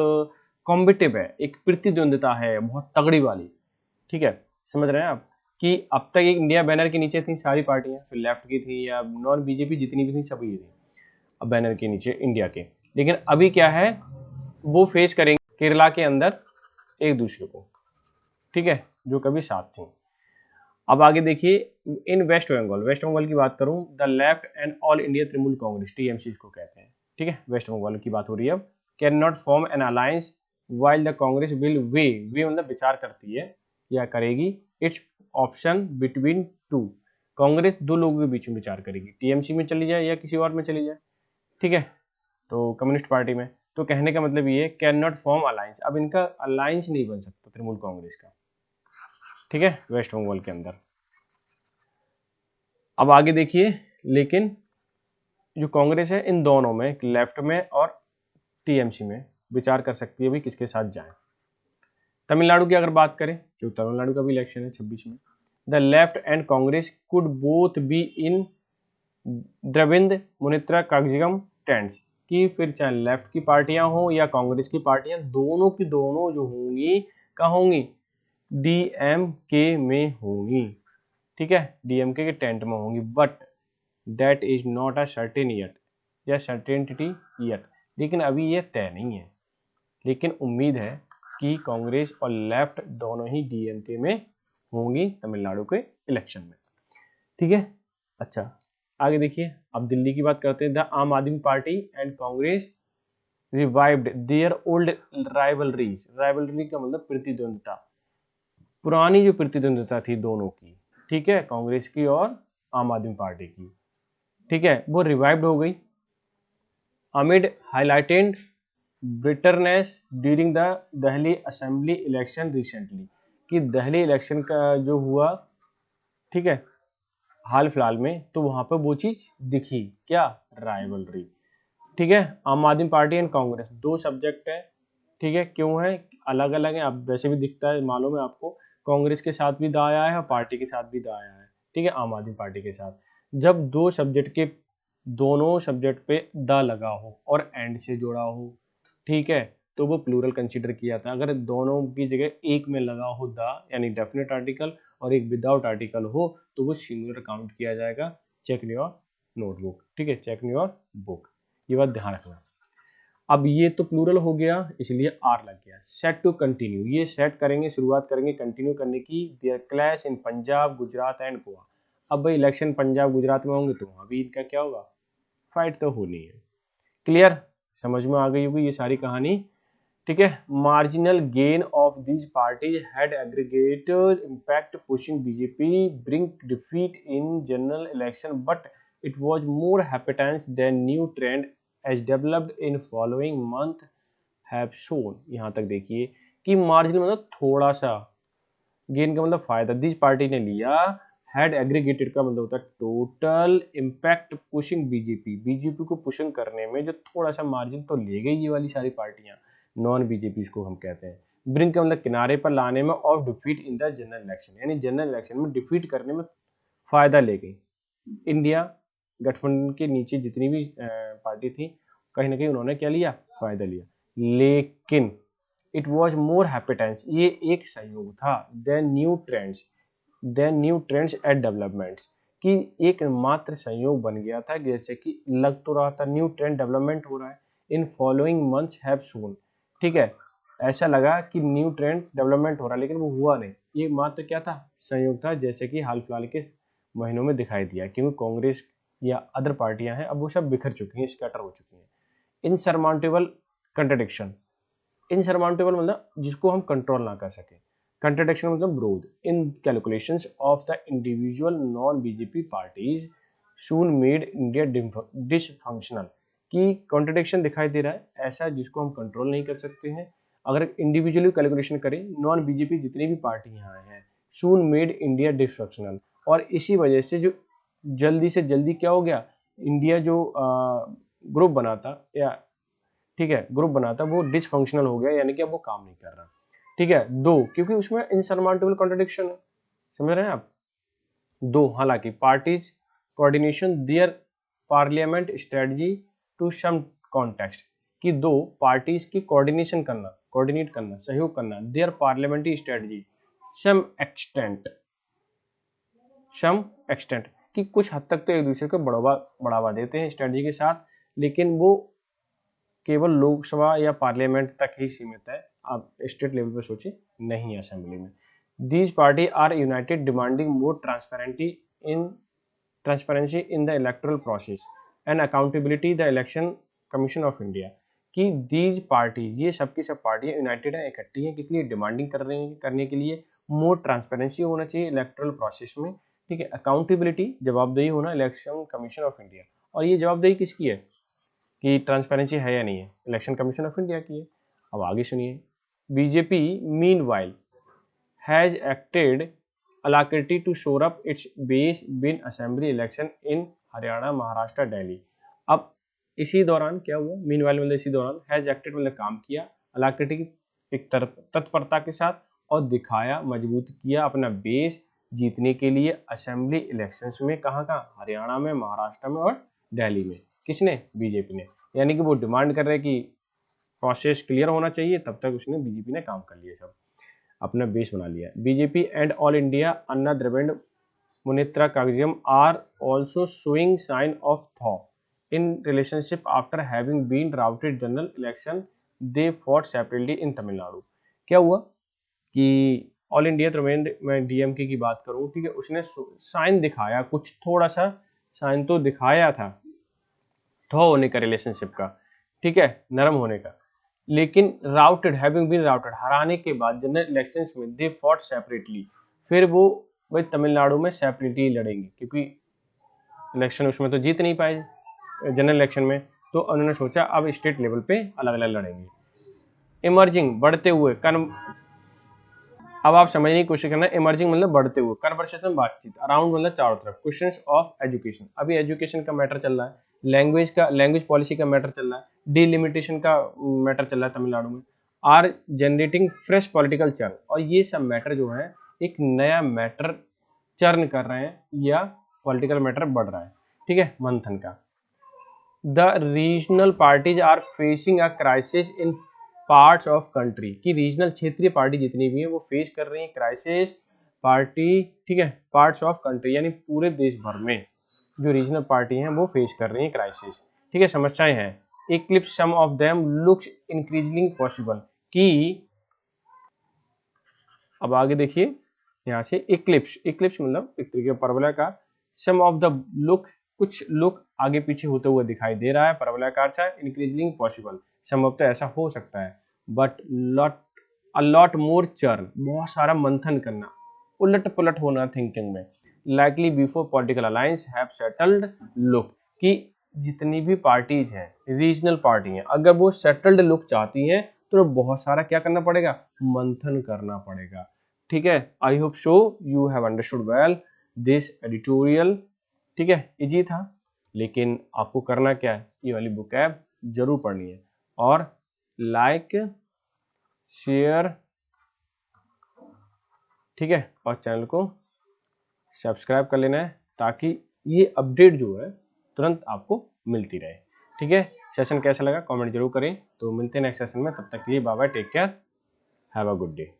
A: कॉम्पिटिटिव है, एक प्रतिद्वंदिता है बहुत तगड़ी वाली, ठीक है, समझ रहे हैं आप कि अब तक एक इंडिया बैनर के नीचे थी सारी पार्टियां, फिर लेफ्ट की थी या नॉन बीजेपी जितनी भी थी सभी थी अब बैनर के नीचे इंडिया के, लेकिन अभी क्या है वो फेस करेंगे केरला के अंदर एक दूसरे को, ठीक है, जो कभी साथ थी। अब आगे देखिए इन वेस्ट बंगाल, वेस्ट बंगाल की बात करूं, the left and All India Trinamool Congress TMC इसको कहते हैं, ठीक है, वेस्ट बंगाल की बात हो रही है अब, can not form an alliance while the Congress will weigh मतलब विचार करती है या करेगी, it's option between two, Congress दो लोगों के बीच में विचार करेगी, टीएमसी में चली जाए या किसी और में चली जाए, ठीक है, तो कम्युनिस्ट पार्टी में। तो कहने का मतलब ये कैन नॉट फॉर्म अलायंस, अब इनका अलायंस नहीं बन सकता तृणमूल कांग्रेस का, ठीक है, वेस्ट बंगाल के अंदर। अब आगे देखिए, लेकिन जो कांग्रेस है इन दोनों में लेफ्ट में और टीएमसी में विचार कर सकती है भी किसके साथ जाए। तमिलनाडु की अगर बात करें, क्योंकि तमिलनाडु का भी इलेक्शन है 26 में, the left and Congress could both be in Dravida Munnetra Kazhagam tents, कि फिर चाहे लेफ्ट की पार्टियां हो या कांग्रेस की पार्टियां, दोनों की दोनों जो होंगी कहाँ होंगी, डीएमके में होंगी, ठीक है, डीएमके के टेंट में होंगी, but that is not a certain yet या सर्टेनिटी येट, लेकिन अभी ये तय नहीं है, लेकिन उम्मीद है कि कांग्रेस और लेफ्ट दोनों ही डीएमके में होंगी तमिलनाडु के इलेक्शन में, ठीक है। अच्छा आगे देखिए, अब दिल्ली की बात करते हैं, द आम आदमी party and Congress revived their old rivalries, rivalry का मतलब प्रतिद्वंदता, पुरानी जो प्रतिद्वंदता थी दोनों की, ठीक है, कांग्रेस की और आम आदमी पार्टी की, ठीक है, वो रिवाइव्ड हो गई amid highlighted bitterness during the Delhi assembly election recently, कि दिल्ली इलेक्शन का जो हुआ, ठीक है, हाल फिलहाल में, तो वहां पर वो चीज दिखी, क्या, राइवलरी, ठीक है, आम आदमी पार्टी एंड कांग्रेस दो सब्जेक्ट है, ठीक है, क्यों है अलग अलग है, अब वैसे भी दिखता है, मालूम है आपको, कांग्रेस के साथ भी दा आया है और पार्टी के साथ भी दा आया है, ठीक है, आम आदमी पार्टी के साथ, जब दो सब्जेक्ट के दोनों सब्जेक्ट पे द लगा हो और एंड से जुड़ा हो, ठीक है, तो वो प्लूरल कंसीडर किया था, अगर दोनों की जगह एक में लगा हो द यानी डेफिनेट आर्टिकल और एक विदाउट आर्टिकल हो तो वो सिंगुलर काउंट किया जाएगा, चेक इन योर नोटबुक, ठीक है, चेक इन योर बुक, ये बात ध्यान रखना। अब ये तो प्लूरल हो गया इसलिए आर लग गया, सेट टू कंटिन्यू, ये सेट करेंगे, शुरुआत करेंगे कंटिन्यू करने की, their clash in Punjab Gujarat and Goa, अब भाई इलेक्शन पंजाब गुजरात में होंगे तो वहां भी इनका क्या होगा, फाइट तो होनी है, क्लियर, समझ में आ गई होगी ये सारी कहानी, ठीक है, marginal gain of these parties had aggregated impact pushing BJP bring defeat in general election but it was more happenstance than new trend as developed in following month have shown, यहां तक देखिए कि मार्जिनल मतलब थोड़ा सा, गेन का मतलब फायदा, दिस पार्टी ने लिया, हैड एग्रीगेटेड का मतलब होता है total impact pushing BJP, BJP को पुशिंग करने में जो थोड़ा सा मार्जिन तो ले गई ये वाली सारी पार्टियां, नॉन बीजेपी इसको हम कहते हैं, ब्रिंक का मतलब किनारे पर लाने में और defeat in the general election, यानी जनरल इलेक्शन में डिफीट करने में फायदा ले गई, इंडिया गठबंधन के नीचे जितनी भी पार्टी थी कहीं ना कहीं उन्होंने क्या लिया, फायदा लिया, लेकिन इट वॉज मोर हैपेटेंस, ये एक सहयोग था, then new trends and developments, कि एक मात्र संयोग बन गया था, जैसे कि लग तो रहा था न्यू ट्रेंड डेवलपमेंट हो रहा है, in following months have shown, ठीक है, ऐसा लगा कि न्यू ट्रेंड डेवलपमेंट हो रहा है लेकिन वो हुआ नहीं, ये मात्र क्या था, संयोग था, जैसे कि हाल फिलहाल के महीनों में दिखाई दिया, क्योंकि कांग्रेस या अदर पार्टियां हैं अब वो सब बिखर चुकी हैं, स्कैटर हो चुकी हैं, इनसरमाउंटेबल कंट्रडिक्शन, इनसरमाउंटेबल मतलब जिसको हम कंट्रोल ना कर सके, कंट्रडिक्शन मतलब विरोध, in calculations of the individual non BJP parties soon made India dysfunctional, कि कॉन्ट्रडिक्शन दिखाई दे रहा है ऐसा जिसको हम कंट्रोल नहीं कर सकते हैं, अगर इंडिविजुअली कैलकुलेशन करें नॉन बीजेपी जितनी भी पार्टी यहाँ हैं, सून मेड इंडिया डिसफंक्शनल, और इसी वजह से जो जल्दी से जल्दी क्या हो गया, इंडिया जो ग्रुप बनाता या ठीक है ग्रुप बनाता वो डिसफंक्शनल हो गया, यानी कि अब वो काम नहीं कर रहा, ठीक है, दो क्योंकि उसमें इनसरमाउंटेबल कॉन्ट्रडिक्शन है, समझ रहे हैं आप, दो हालांकि parties coordination their parliament strategy to some context कि दो पार्टीज की कोऑर्डिनेट करना, सहयोग करना, their parliamentary strategy some extent कि कुछ हद तक तो एक दूसरे को बढ़ावा देते हैं स्ट्रेटजी के साथ, लेकिन वो केवल लोकसभा या पार्लियामेंट तक ही सीमित है। आप स्टेट लेवल पर सोचिए, नहीं असेंबली में। These party are united demanding more transparency in the electoral process and accountability the election commission of India कि दीज पार्टी, ये सब की सब पार्टियां यूनाइटेड हैं, इकट्ठी हैं, किस लिए? डिमांडिंग कर रहे हैं, करने के लिए मोर ट्रांसपेरेंसी होना चाहिए इलेक्टोरल प्रोसेस में, ठीक है, अकाउंटेबिलिटी, जवाबदेही होना इलेक्शन कमीशन ऑफ इंडिया। और ये जवाबदेही किसकी है कि ट्रांसपेरेंसी है या नहीं है? इलेक्शन कमीशन ऑफ इंडिया की है। अब आगे सुनिए, BJP meanwhile has acted alacrity to shore up its base in assembly election in Haryana, Maharashtra, Delhi. अब इसी दौरान क्या हुआ? मीनवाइल मतलब इसी दौरान, हैज एक्टेड मतलब काम किया, अलाक्रिटी की एक तत्परता के साथ, और दिखाया, मजबूत किया अपना बेस जीतने के लिए असेंबली इलेक्शंस में। कहाँ कहाँ? हरियाणा में, महाराष्ट्र में और दिल्ली में। किसने? बीजेपी ने। यानी कि वो डिमांड कर रहे कि प्रोसेस क्लियर होना चाहिए, तब तक उसने बीजेपी ने काम कर लिया, सब अपना बेस बना लिया। BJP and All India Anna Dravida Munnetra Kazhagam are also showing sign of thaw in relationship after having been routed general election they fought separately in Tamil Nadu. क्या हुआ कि ऑल इंडिया त्रिवेंद्र, मैं डीएमके की बात करूं, ठीक है, उसने साइन दिखाया, कुछ थोड़ा सा साइन तो दिखाया था थॉ होने का, रिलेशनशिप का, ठीक है, नरम होने का, लेकिन राउटेड, हैविंग बीन राउटेड, हराने के बाद जनरल इलेक्शंस में दे फॉट सेपरेटली, फिर वो भाई तमिलनाडु में सेपरेटली लड़ेंगे, क्योंकि इलेक्शन उसमें तो जीत नहीं पाए जनरल इलेक्शन में, तो उन्होंने सोचा अब स्टेट लेवल पे अलग अलग लड़ेंगे। इमर्जिंग, बढ़ते हुए, अब आप समझने की कोशिश करना, इमर्जिंग मतलब बढ़ते हुए, कन्वर्सेशन बातचीत, अराउंड मतलब चारों तरफ, क्वेश्चंस ऑफ एजुकेशन, अभी एजुकेशन का मैटर चल रहा है, लैंग्वेज पॉलिसी का मैटर चल रहा है, डिलिमिटेशन का मैटर चल रहा है तमिलनाडु में, are generating fresh political churn, और ये सब मैटर जो है एक नया मैटर चर्न कर रहे हैं, या पॉलिटिकल मैटर बढ़ रहा है, ठीक है, मंथन का। The regional parties are facing a crisis in parts of country की रीजनल, क्षेत्रीय पार्टी जितनी भी है वो फेस कर रही है क्राइसिस, पार्टी, ठीक है, पार्ट्स ऑफ कंट्री यानी पूरे देश भर में जो रीजनल पार्टी हैं वो फेस कर रही है क्राइसिस, ठीक है, समस्याएं हैं। Eclipse some of them looks increasingly possible कि, अब आगे देखिए यहाँ से, इक्लिप्स मतलब एक तरीके का परवलयाकार, सम ऑफ द लुक, कुछ लुक आगे पीछे होते हुए दिखाई दे रहा है, परवलयाकार सा, इंक्रीजिंगली पॉसिबल, संभवतः ऐसा हो सकता है, but a lot more churn, बहुत सारा मंथन करना, उलट पुलट होना थिंकिंग में, likely before political alliance have settled look कि जितनी भी पार्टीज हैं, रीजनल पार्टी हैं, अगर वो सेटल्ड लुक चाहती हैं तो बहुत सारा क्या करना पड़ेगा? मंथन करना पड़ेगा, ठीक है। I hope so you have understood well this editorial, ठीक है, इजी था, लेकिन आपको करना क्या है? ये वाली बुक ऐप जरूर पढ़नी है, और लाइक, शेयर, ठीक है, और चैनल को सब्सक्राइब कर लेना है, ताकि ये अपडेट जो है तुरंत आपको मिलती रहे, ठीक है। सेशन कैसा लगा कमेंट जरूर करें, तो मिलते हैं नेक्स्ट सेशन में, तब तक के लिए bye bye, take care, have a good day.